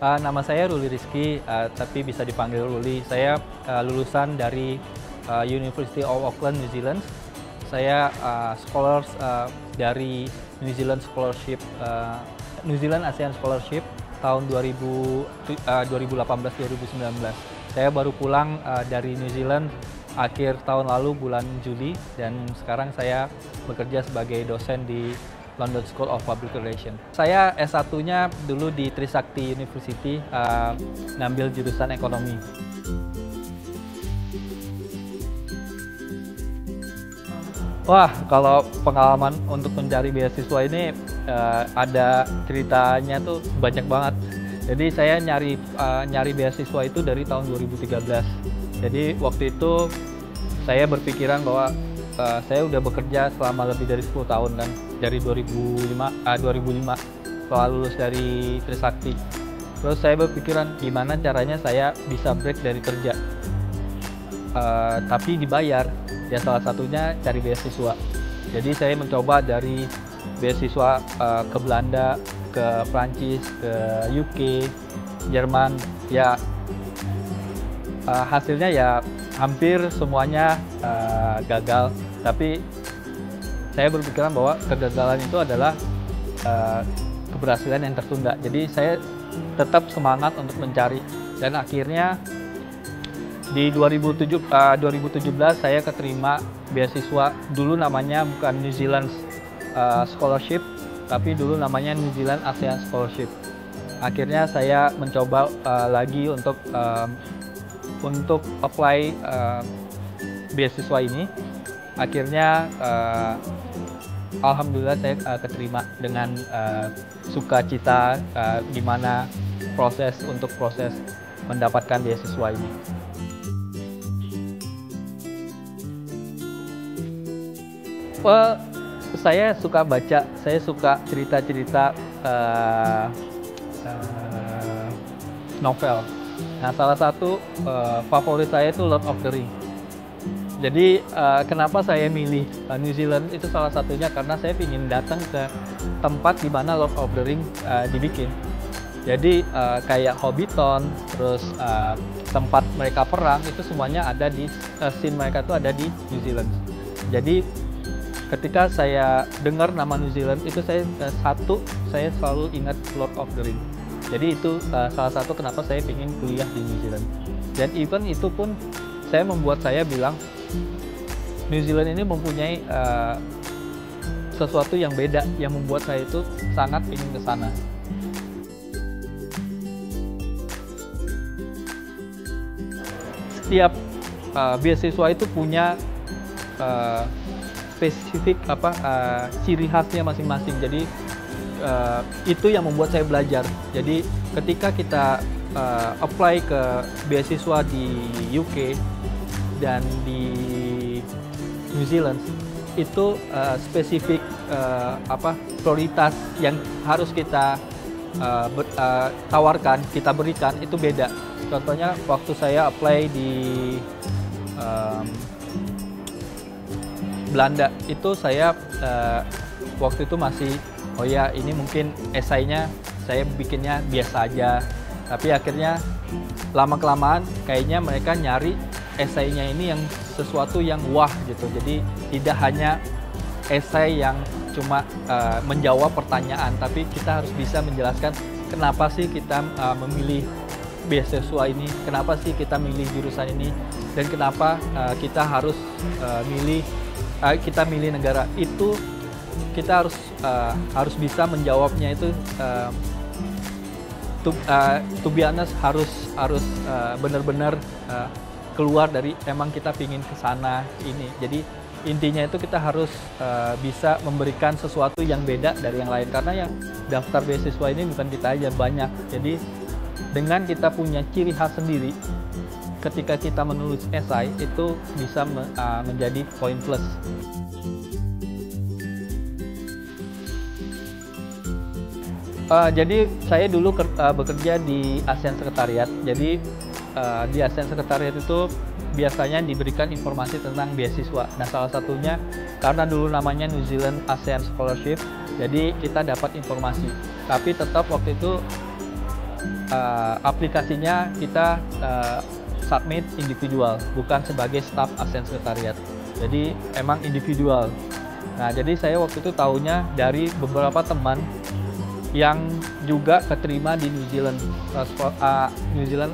Nama saya Ruli Rizky, tapi bisa dipanggil Ruli. Saya lulusan dari University of Auckland, New Zealand. Saya scholars dari New Zealand Scholarship, New Zealand ASEAN Scholarship tahun 2018-2019. Saya baru pulang dari New Zealand akhir tahun lalu bulan Juli, dan sekarang saya bekerja sebagai dosen di London School of Public Relations. Saya S1-nya dulu di Trisakti University, ngambil jurusan ekonomi. Wah, kalau pengalaman untuk mencari beasiswa ini ada ceritanya tuh banyak banget. Jadi saya nyari beasiswa itu dari tahun 2013. Jadi waktu itu saya berpikiran bahwa saya udah bekerja selama lebih dari 10 tahun kan, dari 2005 setelah lulus dari Trisakti. Terus saya berpikiran gimana caranya saya bisa break dari kerja, tapi dibayar. Ya salah satunya cari beasiswa. Jadi saya mencoba dari beasiswa ke Belanda, ke Prancis, ke UK, Jerman. Ya hasilnya ya hampir semuanya gagal, tapi saya berpikiran bahwa kegagalan itu adalah keberhasilan yang tertunda. Jadi saya tetap semangat untuk mencari, dan akhirnya di 2017 saya keterima beasiswa. Dulu namanya bukan New Zealand Scholarship, tapi dulu namanya New Zealand ASEAN Scholarship. Akhirnya saya mencoba lagi untuk apply beasiswa ini. Akhirnya alhamdulillah saya keterima dengan sukacita. Gimana proses mendapatkan beasiswa ini. Saya suka baca, saya suka cerita-cerita novel. Nah, salah satu favorit saya itu Lord of the Rings. Jadi kenapa saya milih New Zealand itu salah satunya karena saya ingin datang ke tempat di mana Lord of the Rings dibikin. Jadi kayak Hobbiton, terus tempat mereka perang itu semuanya ada di scene mereka itu ada di New Zealand. Jadi ketika saya dengar nama New Zealand itu saya selalu ingat Lord of the Rings. Jadi itu salah satu kenapa saya ingin kuliah di New Zealand. Dan even itu pun membuat saya bilang New Zealand ini mempunyai sesuatu yang beda yang membuat saya itu sangat ingin ke sana. Setiap beasiswa itu punya spesifik ciri khasnya masing-masing. Jadi itu yang membuat saya belajar. Jadi ketika kita apply ke beasiswa di UK dan di New Zealand, itu spesifik prioritas yang harus kita tawarkan, kita berikan itu beda. Contohnya waktu saya apply di Belanda itu saya waktu itu masih ini mungkin esainya saya bikinnya biasa aja, tapi akhirnya lama-kelamaan kayaknya mereka nyari esainya ini yang sesuatu yang wah gitu. Jadi tidak hanya esai yang cuma menjawab pertanyaan, tapi kita harus bisa menjelaskan kenapa sih kita memilih beasiswa ini, kenapa sih kita milih jurusan ini, dan kenapa kita harus milih negara itu. Kita harus bisa menjawabnya itu. To be honest, harus benar-benar keluar dari emang kita pingin ke sana ini. Jadi intinya itu kita harus bisa memberikan sesuatu yang beda dari yang lain, karena yang daftar beasiswa ini bukan kita aja, banyak. Jadi dengan kita punya ciri khas sendiri, ketika kita menulis esai itu bisa menjadi poin plus. Jadi saya dulu bekerja di ASEAN Sekretariat. Jadi di ASEAN Sekretariat itu biasanya diberikan informasi tentang beasiswa. Nah, salah satunya karena dulu namanya New Zealand ASEAN Scholarship, jadi kita dapat informasi. Tapi tetap waktu itu aplikasinya kita submit individual, bukan sebagai staff absen sekretariat. Jadi emang individual. Nah, jadi saya waktu itu tahunya dari beberapa teman yang juga keterima di New Zealand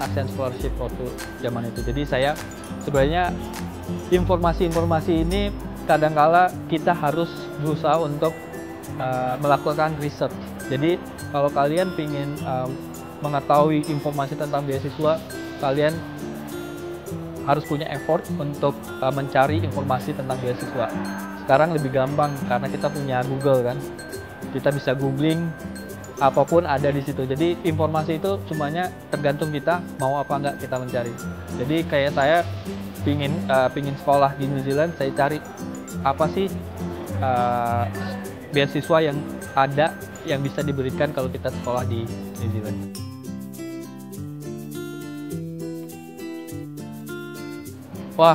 Absen Scholarship waktu zaman itu. Jadi saya sebenarnya informasi-informasi ini kadangkala kita harus berusaha untuk melakukan riset. Jadi kalau kalian ingin mengetahui informasi tentang beasiswa, kalian harus punya effort untuk mencari informasi tentang beasiswa. Sekarang lebih gampang karena kita punya Google kan. Kita bisa googling apapun ada di situ. Jadi informasi itu semuanya tergantung kita mau apa enggak kita mencari. Jadi kayak saya pingin sekolah di New Zealand, saya cari apa sih beasiswa yang ada yang bisa diberikan kalau kita sekolah di New Zealand. Wah,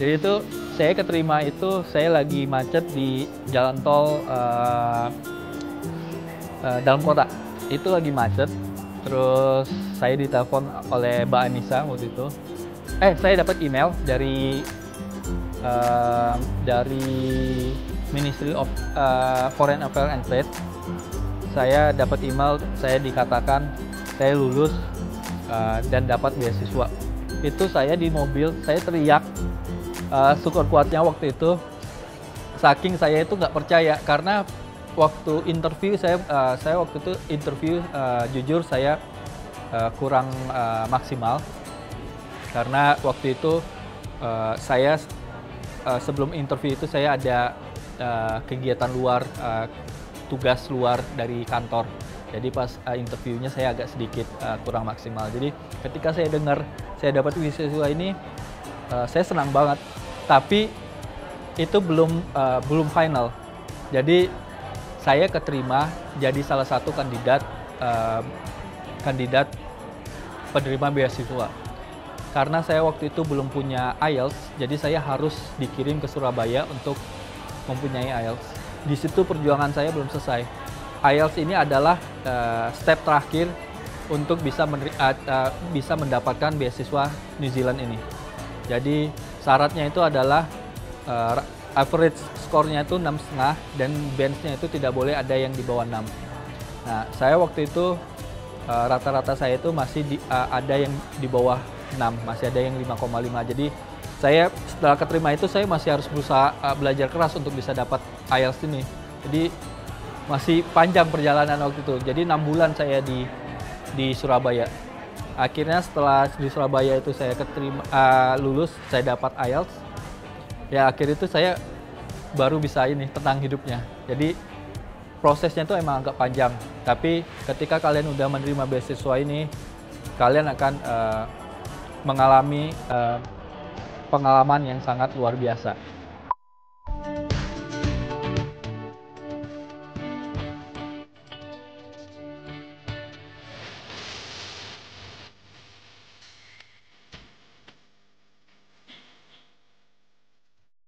jadi itu saya keterima itu saya lagi macet di jalan tol dalam kota. Itu lagi macet, terus saya ditelepon oleh Mbak Anissa waktu itu. Saya dapat email dari Ministry of Foreign Affairs and Trade. Saya dapat email, saya dikatakan saya lulus dan dapat beasiswa. Itu saya di mobil, saya teriak syukur kuatnya waktu itu. Saking saya itu nggak percaya karena waktu interview saya waktu itu interview jujur saya kurang maksimal karena waktu itu saya sebelum interview itu saya ada kegiatan luar, tugas luar dari kantor. Jadi pas interviewnya saya agak sedikit kurang maksimal. Jadi ketika saya dengar saya dapat beasiswa ini, saya senang banget. Tapi itu belum final. Jadi saya keterima jadi salah satu kandidat penerima beasiswa. Karena saya waktu itu belum punya IELTS, jadi saya harus dikirim ke Surabaya untuk mempunyai IELTS. Di situ perjuangan saya belum selesai. IELTS ini adalah step terakhir untuk bisa mendapatkan beasiswa New Zealand ini. Jadi syaratnya itu adalah average skornya itu 6,5 dan benchnya itu tidak boleh ada yang di bawah 6. Nah, saya waktu itu rata-rata saya itu masih ada yang di bawah 6, masih ada yang 5,5. Jadi saya setelah keterima itu saya masih harus berusaha belajar keras untuk bisa dapat IELTS ini. Jadi masih panjang perjalanan waktu itu. Jadi 6 bulan saya di Surabaya. Akhirnya setelah di Surabaya itu saya lulus, saya dapat IELTS. Ya akhir itu saya baru bisa tenang hidupnya. Jadi prosesnya itu emang agak panjang. Tapi ketika kalian udah menerima beasiswa ini, kalian akan mengalami pengalaman yang sangat luar biasa.